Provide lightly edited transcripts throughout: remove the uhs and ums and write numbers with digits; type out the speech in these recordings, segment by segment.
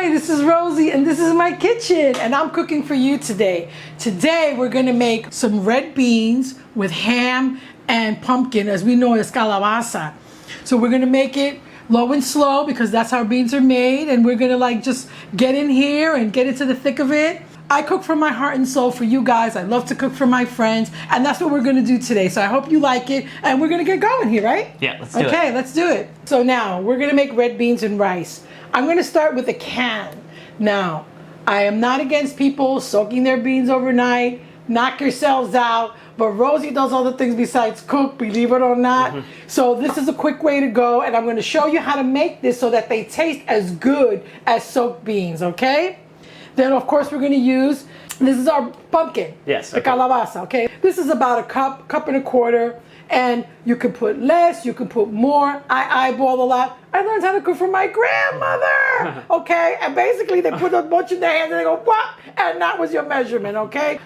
Hi, this is Rosie and this is my kitchen and I'm cooking for you today. Today we're gonna make some red beans with ham and pumpkin, as we know as calabaza. So we're gonna make it low and slow because that's how beans are made, and we're gonna like just get in here and get into the thick of it. I cook from my heart and soul for you guys. I love to cook for my friends, and that's what we're gonna do today. So I hope you like it, and we're gonna get going here, right? Yeah, let's do it. Okay, let's do it. So now we're gonna make red beans and rice. I'm gonna start with a can. Now, I am not against people soaking their beans overnight. Knock yourselves out. But Rosie does other things besides cook, believe it or not. So this is a quick way to go, and I'm gonna show you how to make this so that they taste as good as soaked beans, okay? Then of course we're gonna use, this is our pumpkin. Yes. The calabaza, okay? This is about a cup and a quarter, and you can put less, you can put more. I eyeball a lot. I learned how to cook from my grandmother, okay? And basically they put a bunch in their hands and they go, what? And that was your measurement, okay?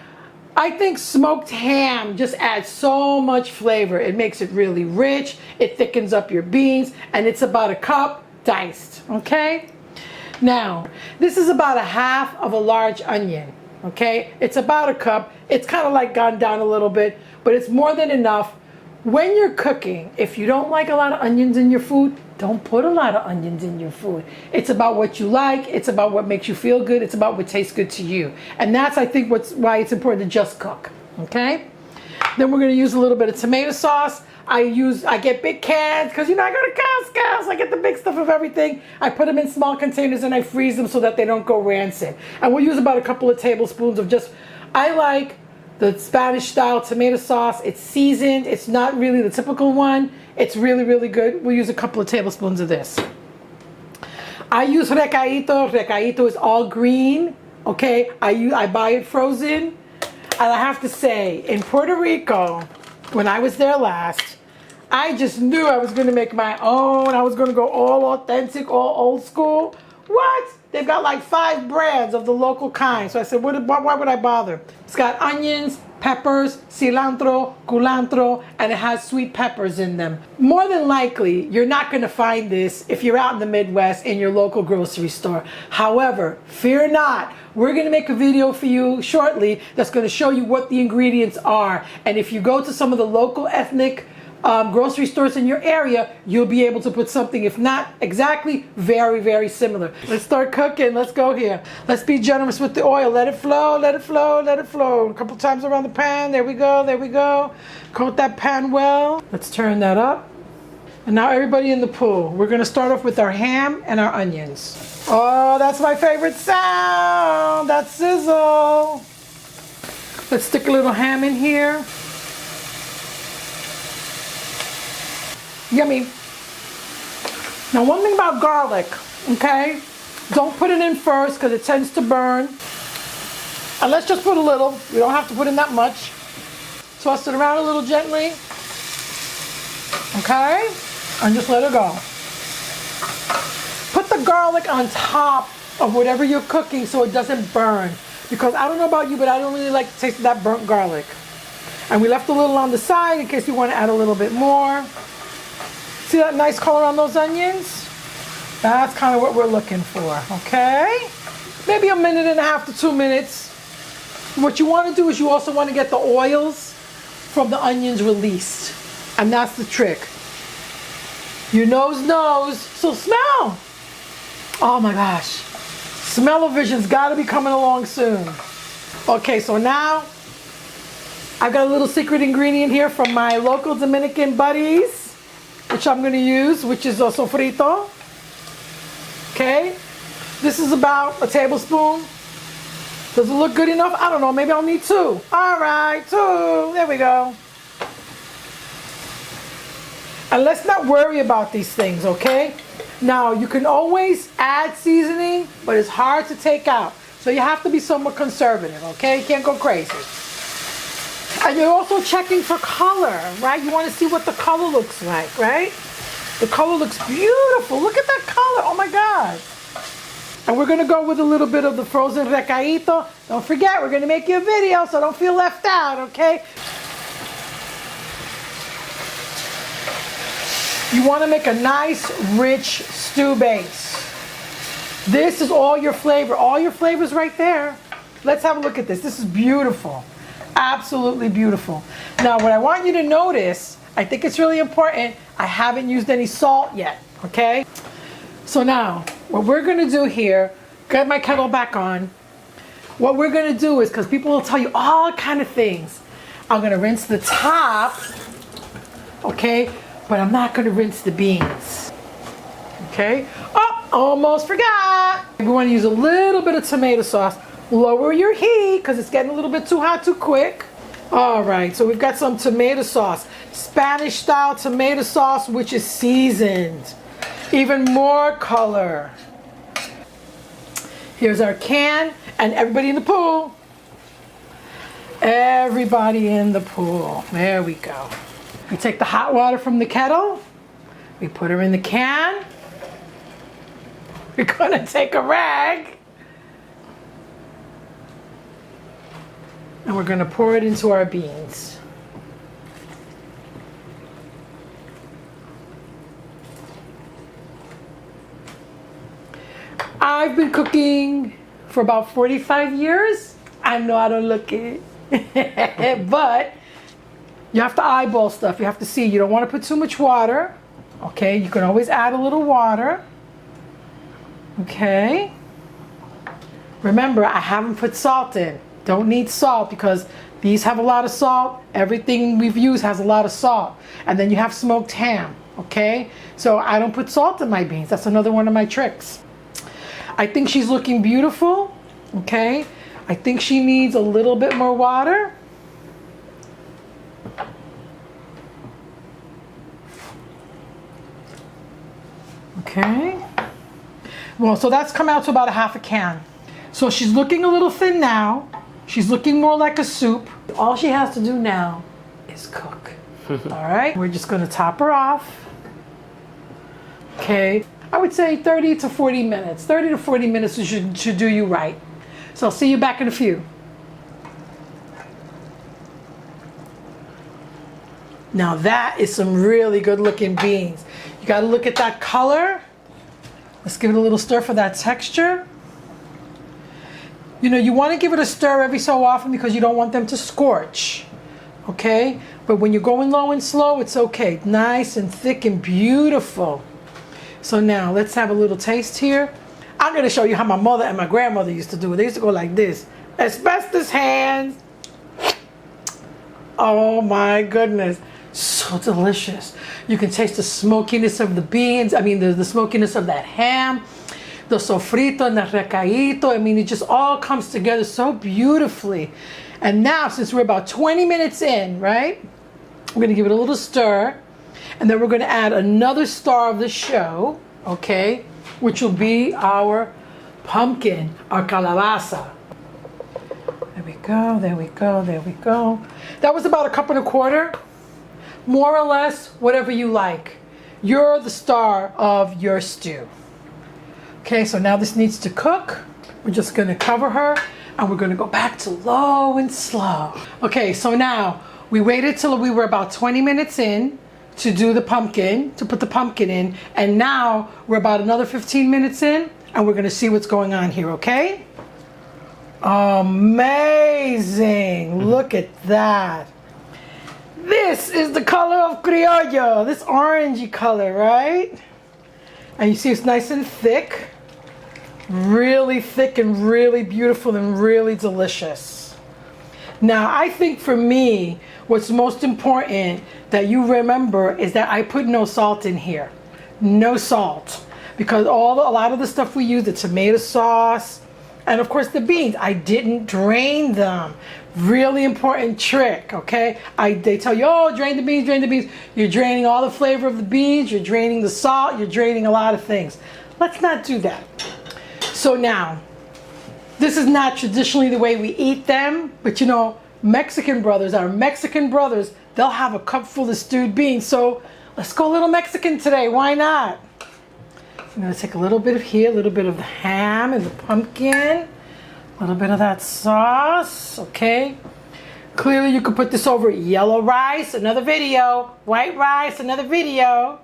I think smoked ham just adds so much flavor. It makes it really rich, it thickens up your beans, and it's about a cup diced, okay? Now, this is about a half of a large onion, okay? It's about a cup. It's kind of like gone down a little bit, but it's more than enough. When you're cooking, if you don't like a lot of onions in your food, don't put a lot of onions in your food. It's about what you like. It's about what makes you feel good. It's about what tastes good to you. And that's, I think, why it's important to just cook, okay? Then we're gonna use a little bit of tomato sauce. I get big cans, because you know I go to Costco, so I get the big stuff of everything. I put them in small containers and I freeze them so that they don't go rancid. And we'll use about a couple of tablespoons of just, I like the Spanish style tomato sauce. It's seasoned. It's not really the typical one. It's really, really good. We'll use a couple of tablespoons of this. I use recaito. Recaito is all green, okay? I buy it frozen. And I have to say, in Puerto Rico, when I was there last, I just knew I was going to make my own. I was going to go all authentic, all old school. What? They've got like 5 brands of the local kind. So I said, why would I bother? It's got onions, peppers, cilantro, culantro, and it has sweet peppers in them. More than likely, you're not going to find this if you're out in the Midwest in your local grocery store. However, fear not. We're going to make a video for you shortly that's going to show you what the ingredients are. And if you go to some of the local ethnic grocery stores in your area, you'll be able to put something, if not exactly, very, very similar. Let's start cooking. Let's go here. Let's be generous with the oil. Let it flow, let it flow, let it flow. A couple times around the pan. There we go, there we go. Coat that pan well. Let's turn that up. And now everybody in the pool. We're going to start off with our ham and our onions. Oh, that's my favorite sound. That sizzle. Let's stick a little ham in here. Yummy. Now, one thing about garlic, okay? Don't put it in first because it tends to burn. And let's just put a little. You don't have to put in that much. Toss it around a little gently. Okay? And just let it go. Put the garlic on top of whatever you're cooking so it doesn't burn. Because I don't know about you, but I don't really like the taste of that burnt garlic. And we left a little on the side in case you want to add a little bit more. See that nice color on those onions? That's kind of what we're looking for, okay? Maybe 1.5 minutes to 2 minutes. What you want to do is you also want to get the oils from the onions released. And that's the trick. Your nose knows, so smell. Oh my gosh. Smell-o-vision's got to be coming along soon. Okay, so now I've got a little secret ingredient here from my local Dominican buddies, which I'm going to use, which is a sofrito. Okay, this is about a tablespoon. Does it look good enough? I don't know, maybe I'll need 2. All right, 2, there we go. And let's not worry about these things, okay? Now, you can always add seasoning, but it's hard to take out. So you have to be somewhat conservative, okay? You can't go crazy. And you're also checking for color, right? You want to see what the color looks like, right? The color looks beautiful. Look at that color. Oh my God. And we're going to go with a little bit of the frozen recaito. Don't forget, we're going to make you a video, so don't feel left out, okay? You want to make a nice, rich stew base. This is all your flavor. All your flavors right there. Let's have a look at this. This is beautiful. Absolutely beautiful. Now, what I want you to notice, I think it's really important, I haven't used any salt yet, okay? So now, what we're gonna do here, get my kettle back on. What we're gonna do is, because people will tell you all kind of things, I'm gonna rinse the top, okay? But I'm not gonna rinse the beans, okay? Oh, almost forgot. We wanna use a little bit of tomato sauce. Lower your heat, because it's getting a little bit too hot too quick. All right, so we've got some tomato sauce, Spanish style tomato sauce, which is seasoned. Even more color. Here's our can, and everybody in the pool. Everybody in the pool. There we go. We take the hot water from the kettle. We put her in the can. We're gonna take a rag. And we're gonna pour it into our beans. I've been cooking for about 45 years. I know I don't look it. But you have to eyeball stuff. You have to see. You don't want to put too much water. Okay, you can always add a little water. Okay. Remember, I haven't put salt in. Don't need salt because these have a lot of salt. Everything we've used has a lot of salt. And then you have smoked ham, okay? So I don't put salt in my beans. That's another one of my tricks. I think she's looking beautiful, okay? I think she needs a little bit more water. Okay. Well, so that's come out to about a half a can. So she's looking a little thin now. She's looking more like a soup. All she has to do now is cook. All right, we're just gonna top her off. Okay, I would say 30 to 40 minutes. 30 to 40 minutes should do you right. So I'll see you back in a few. Now that is some really good looking beans. You gotta look at that color. Let's give it a little stir for that texture. You know, you want to give it a stir every so often because you don't want them to scorch, okay? But when you're going low and slow, it's okay. Nice and thick and beautiful. So now, let's have a little taste here. I'm going to show you how my mother and my grandmother used to do it. They used to go like this. Asbestos hands. Oh my goodness. So delicious. You can taste the smokiness of the beans. I mean, the smokiness of that ham. The sofrito and the recaito. I mean, it just all comes together so beautifully. And now, since we're about 20 minutes in, right? We're gonna give it a little stir. And then we're gonna add another star of the show, okay? Which will be our pumpkin, our calabaza. There we go, there we go, there we go. That was about 1.25 cups. More or less, whatever you like. You're the star of your stew. Okay, so now this needs to cook. We're just gonna cover her and we're gonna go back to low and slow. Okay, so now we waited till we were about 20 minutes in to do the pumpkin, to put the pumpkin in. And now we're about another 15 minutes in and we're gonna see what's going on here, okay? Amazing, look at that. This is the color of criollo, this orangey color, right? And you see it's nice and thick. Really thick and really beautiful and really delicious. Now, I think for me, what's most important that you remember is that I put no salt in here. No salt. Because a lot of the stuff we use, the tomato sauce, and of course the beans, I didn't drain them. Really important trick, okay? They tell you, oh, drain the beans, drain the beans. You're draining all the flavor of the beans, you're draining the salt, you're draining a lot of things. Let's not do that. So now, this is not traditionally the way we eat them, but you know, our Mexican brothers, they'll have a cup full of stewed beans. So let's go a little Mexican today, why not? I'm gonna take a little bit of here, a little bit of the ham and the pumpkin, a little bit of that sauce, okay? Clearly you could put this over yellow rice, another video, white rice, another video,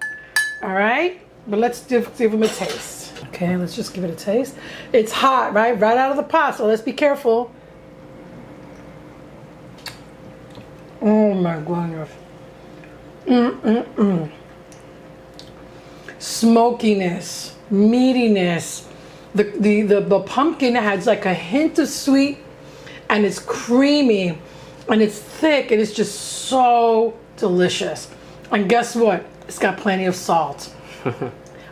all right? But let's give them a taste. Okay, let's just give it a taste. It's hot, right? Right out of the pot, so let's be careful. Oh my goodness. Smokiness, meatiness. The pumpkin has like a hint of sweet, and it's creamy, and it's thick, and it's just so delicious. And guess what? It's got plenty of salt.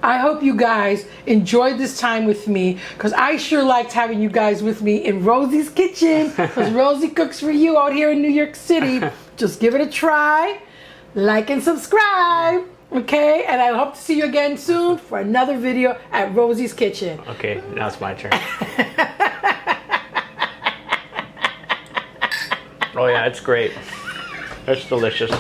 I hope you guys enjoyed this time with me, because I sure liked having you guys with me in Rosie's kitchen, because Rosie cooks for you out here in New York City. Just give it a try, like and subscribe, okay? And I hope to see you again soon for another video at Rosie's Kitchen. Okay, now it's my turn. Oh yeah, it's great. It's delicious.